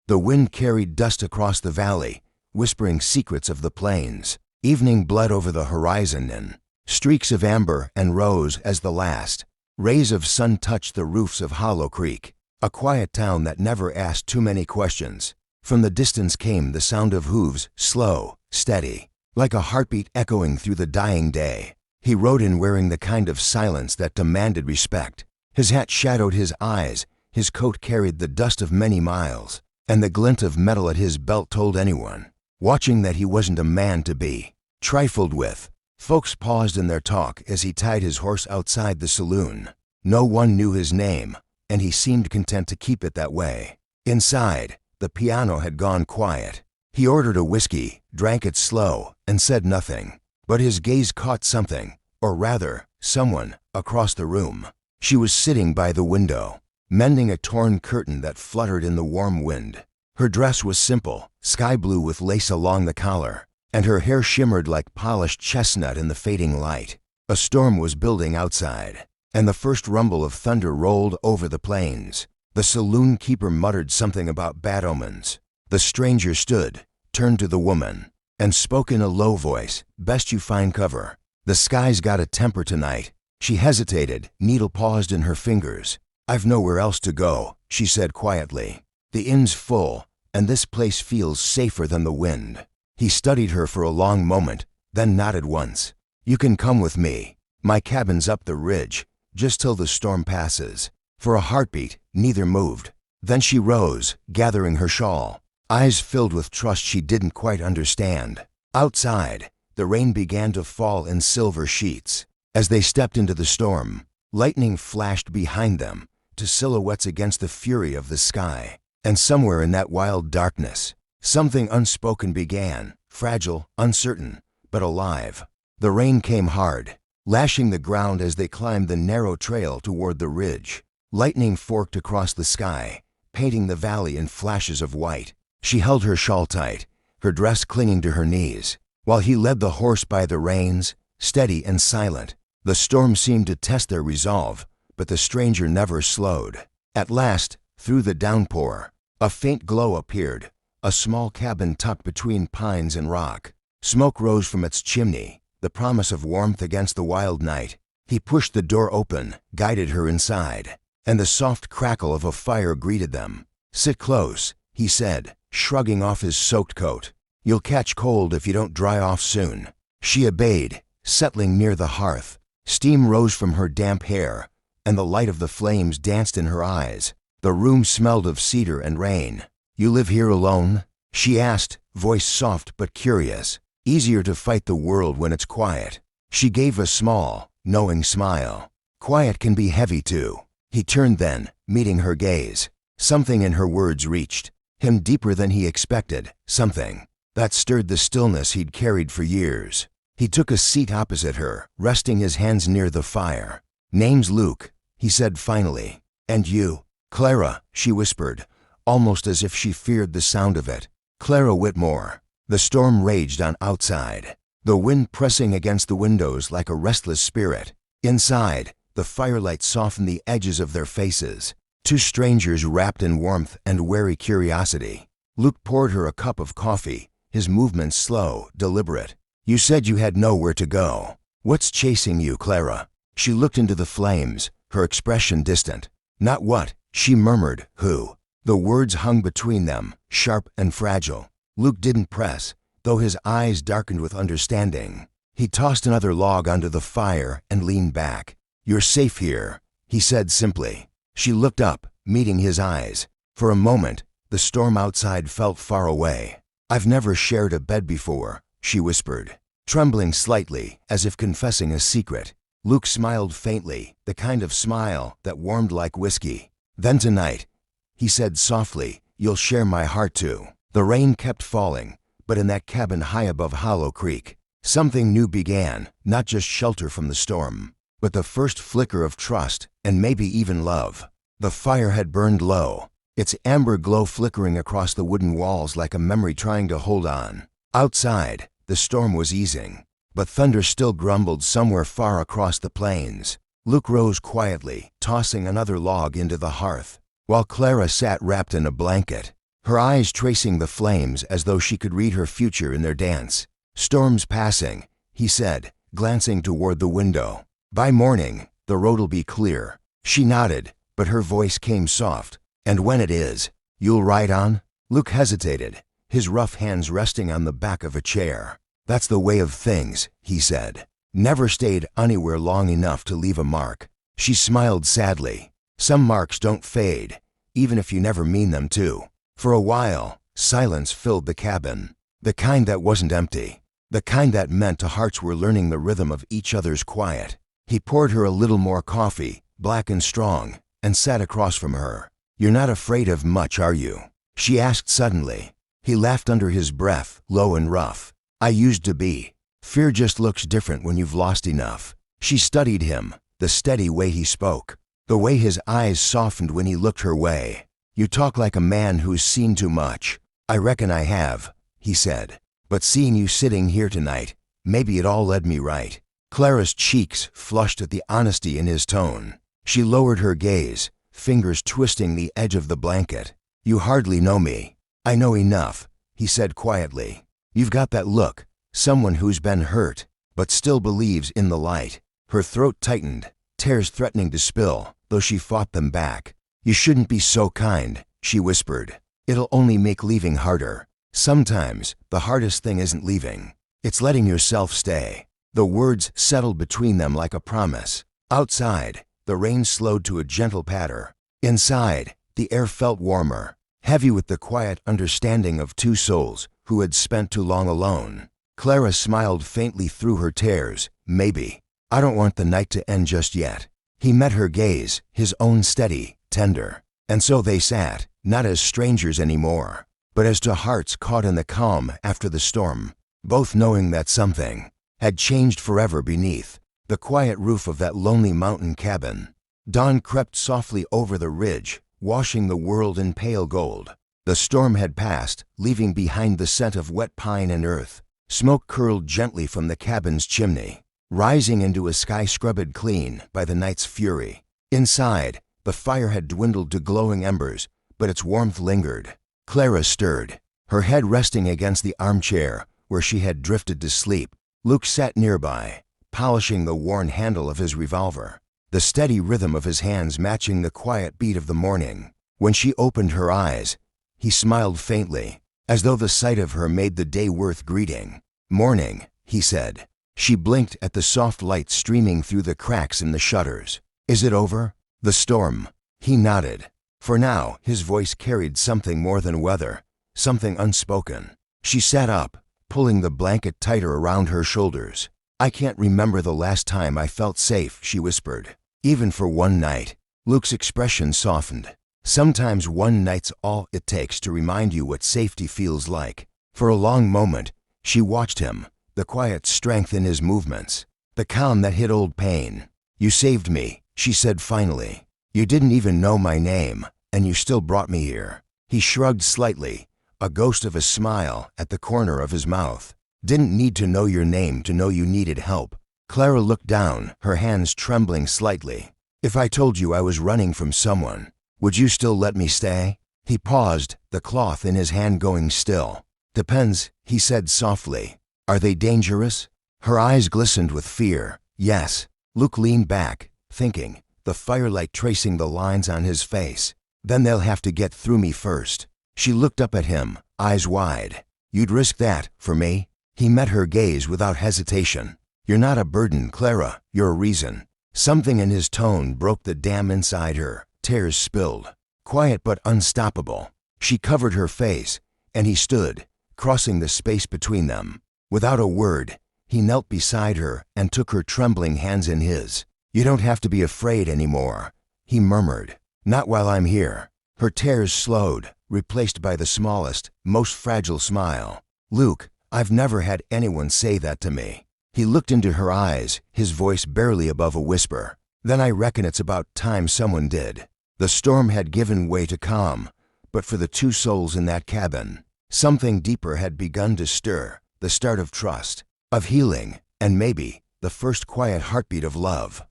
The wind carried dust across the valley, whispering secrets of the plains. Evening bled over the horizon in streaks of amber and rose as the last rays of sun touched the roofs of Hollow Creek, a quiet town that never asked too many questions. From the distance came the sound of hooves, slow, steady, like a heartbeat echoing through the dying day. He rode in wearing the kind of silence that demanded respect. His hat shadowed his eyes, his coat carried the dust of many miles, and the glint of metal at his belt told anyone watching that he wasn't a man to be trifled with. Folks paused in their talk as he tied his horse outside the saloon. No one knew his name, and he seemed content to keep it that way. Inside, the piano had gone quiet. He ordered a whiskey, drank it slow, and said nothing. But his gaze caught something, or rather, someone, across the room. She was sitting by the window, mending a torn curtain that fluttered in the warm wind. Her dress was simple, sky blue with lace along the collar, and her hair shimmered like polished chestnut in the fading light. A storm was building outside, and the first rumble of thunder rolled over the plains. The saloon keeper muttered something about bad omens. The stranger stood, turned to the woman, and spoke in a low voice, "Best you find cover. The sky's got a temper tonight." She hesitated, needle paused in her fingers. "I've nowhere else to go," she said quietly. "The inn's full, and this place feels safer than the wind." He studied her for a long moment, then nodded once. "You can come with me. My cabin's up the ridge, just till the storm passes." For a heartbeat, neither moved. Then she rose, gathering her shawl, eyes filled with trust she didn't quite understand. Outside, the rain began to fall in silver sheets. As they stepped into the storm, lightning flashed behind them to silhouettes against the fury of the sky. And somewhere in that wild darkness, something unspoken began, fragile, uncertain, but alive. The rain came hard, lashing the ground as they climbed the narrow trail toward the ridge. Lightning forked across the sky, painting the valley in flashes of white. She held her shawl tight, her dress clinging to her knees, while he led the horse by the reins, steady and silent. The storm seemed to test their resolve, but the stranger never slowed. At last, through the downpour, a faint glow appeared, a small cabin tucked between pines and rock. Smoke rose from its chimney, the promise of warmth against the wild night. He pushed the door open, guided her inside, and the soft crackle of a fire greeted them. "Sit close," he said, shrugging off his soaked coat. "You'll catch cold if you don't dry off soon." She obeyed, settling near the hearth. Steam rose from her damp hair, and the light of the flames danced in her eyes. The room smelled of cedar and rain. "You live here alone?" she asked, voice soft but curious. "Easier to fight the world when it's quiet." She gave a small, knowing smile. "Quiet can be heavy too." He turned then, meeting her gaze. Something in her words reached him deeper than he expected, something that stirred the stillness he'd carried for years. He took a seat opposite her, resting his hands near the fire. "Name's Luke," he said finally. "And you?" "Clara," she whispered, almost as if she feared the sound of it. "Clara Whitmore." The storm raged on outside, the wind pressing against the windows like a restless spirit. Inside, the firelight softened the edges of their faces, two strangers wrapped in warmth and wary curiosity. Luke poured her a cup of coffee, his movements slow, deliberate. "You said you had nowhere to go. What's chasing you, Clara?" She looked into the flames, her expression distant. "Not what," she murmured, "who?" The words hung between them, sharp and fragile. Luke didn't press, though his eyes darkened with understanding. He tossed another log onto the fire and leaned back. "You're safe here," he said simply. She looked up, meeting his eyes. For a moment, the storm outside felt far away. "I've never shared a bed before," she whispered, trembling slightly, as if confessing a secret. Luke smiled faintly, the kind of smile that warmed like whiskey. "Then tonight," he said softly, "you'll share my heart too." The rain kept falling, but in that cabin high above Hollow Creek, something new began, not just shelter from the storm, but the first flicker of trust and maybe even love. The fire had burned low, its amber glow flickering across the wooden walls like a memory trying to hold on. Outside, the storm was easing, but thunder still grumbled somewhere far across the plains. Luke rose quietly, tossing another log into the hearth, while Clara sat wrapped in a blanket. her eyes tracing the flames as though she could read her future in their dance. "Storm's passing," he said, glancing toward the window. "By morning, the road'll be clear." She nodded, but her voice came soft. "And when it is, you'll ride on?" Luke hesitated, his rough hands resting on the back of a chair. "That's the way of things," he said. "Never stayed anywhere long enough to leave a mark." She smiled sadly. "Some marks don't fade, even if you never mean them to." For a while, silence filled the cabin. The kind that wasn't empty. The kind that meant the hearts were learning the rhythm of each other's quiet. He poured her a little more coffee, black and strong, and sat across from her. "You're not afraid of much, are you?" she asked suddenly. He laughed under his breath, low and rough. "I used to be. Fear just looks different when you've lost enough." She studied him, the steady way he spoke, the way his eyes softened when he looked her way. "You talk like a man who's seen too much." "I reckon I have," he said. "But seeing you sitting here tonight, maybe it all led me right." Clara's cheeks flushed at the honesty in his tone. She lowered her gaze, fingers twisting the edge of the blanket. "You hardly know me." "I know enough," he said quietly. "You've got that look, someone who's been hurt, but still believes in the light." Her throat tightened, tears threatening to spill, though she fought them back. "You shouldn't be so kind," she whispered. "It'll only make leaving harder." "Sometimes, the hardest thing isn't leaving. It's letting yourself stay." The words settled between them like a promise. Outside, the rain slowed to a gentle patter. Inside, the air felt warmer, heavy with the quiet understanding of two souls who had spent too long alone. Clara smiled faintly through her tears. "Maybe. I don't want the night to end just yet." He met her gaze, his own steady, tender. And so they sat, not as strangers anymore, but as two hearts caught in the calm after the storm, both knowing that something had changed forever beneath the quiet roof of that lonely mountain cabin. Dawn crept softly over the ridge, washing the world in pale gold. The storm had passed, leaving behind the scent of wet pine and earth. Smoke curled gently from the cabin's chimney, rising into a sky scrubbed clean by the night's fury. Inside, the fire had dwindled to glowing embers, but its warmth lingered. Clara stirred, her head resting against the armchair where she had drifted to sleep. Luke sat nearby, polishing the worn handle of his revolver, the steady rhythm of his hands matching the quiet beat of the morning. When she opened her eyes, he smiled faintly, as though the sight of her made the day worth greeting. "Morning," he said. She blinked at the soft light streaming through the cracks in the shutters. "Is it over? The storm?" He nodded. For now, his voice carried something more than weather, something unspoken. She sat up, pulling the blanket tighter around her shoulders. "I can't remember the last time I felt safe," she whispered. "Even for one night." Luke's expression softened. "Sometimes one night's all it takes to remind you what safety feels like." For a long moment, she watched him, the quiet strength in his movements, the calm that hid old pain. "You saved me," she said finally. "You didn't even know my name, and you still brought me here." He shrugged slightly, a ghost of a smile at the corner of his mouth. "Didn't need to know your name to know you needed help." Clara looked down, her hands trembling slightly. "If I told you I was running from someone, would you still let me stay?" He paused, the cloth in his hand going still. "Depends," he said softly. "Are they dangerous?" Her eyes glistened with fear. "Yes." Luke leaned back, thinking, the firelight tracing the lines on his face. "Then they'll have to get through me first." She looked up at him, eyes wide. "You'd risk that, for me?" He met her gaze without hesitation. "You're not a burden, Clara, you're a reason." Something in his tone broke the dam inside her. Tears spilled. Quiet but unstoppable. She covered her face, and he stood, crossing the space between them. Without a word, he knelt beside her and took her trembling hands in his. "You don't have to be afraid anymore," he murmured. "Not while I'm here." Her tears slowed, replaced by the smallest, most fragile smile. "Luke, I've never had anyone say that to me." He looked into her eyes, his voice barely above a whisper. "Then I reckon it's about time someone did." The storm had given way to calm, but for the two souls in that cabin, something deeper had begun to stir, the start of trust, of healing, and maybe the first quiet heartbeat of love.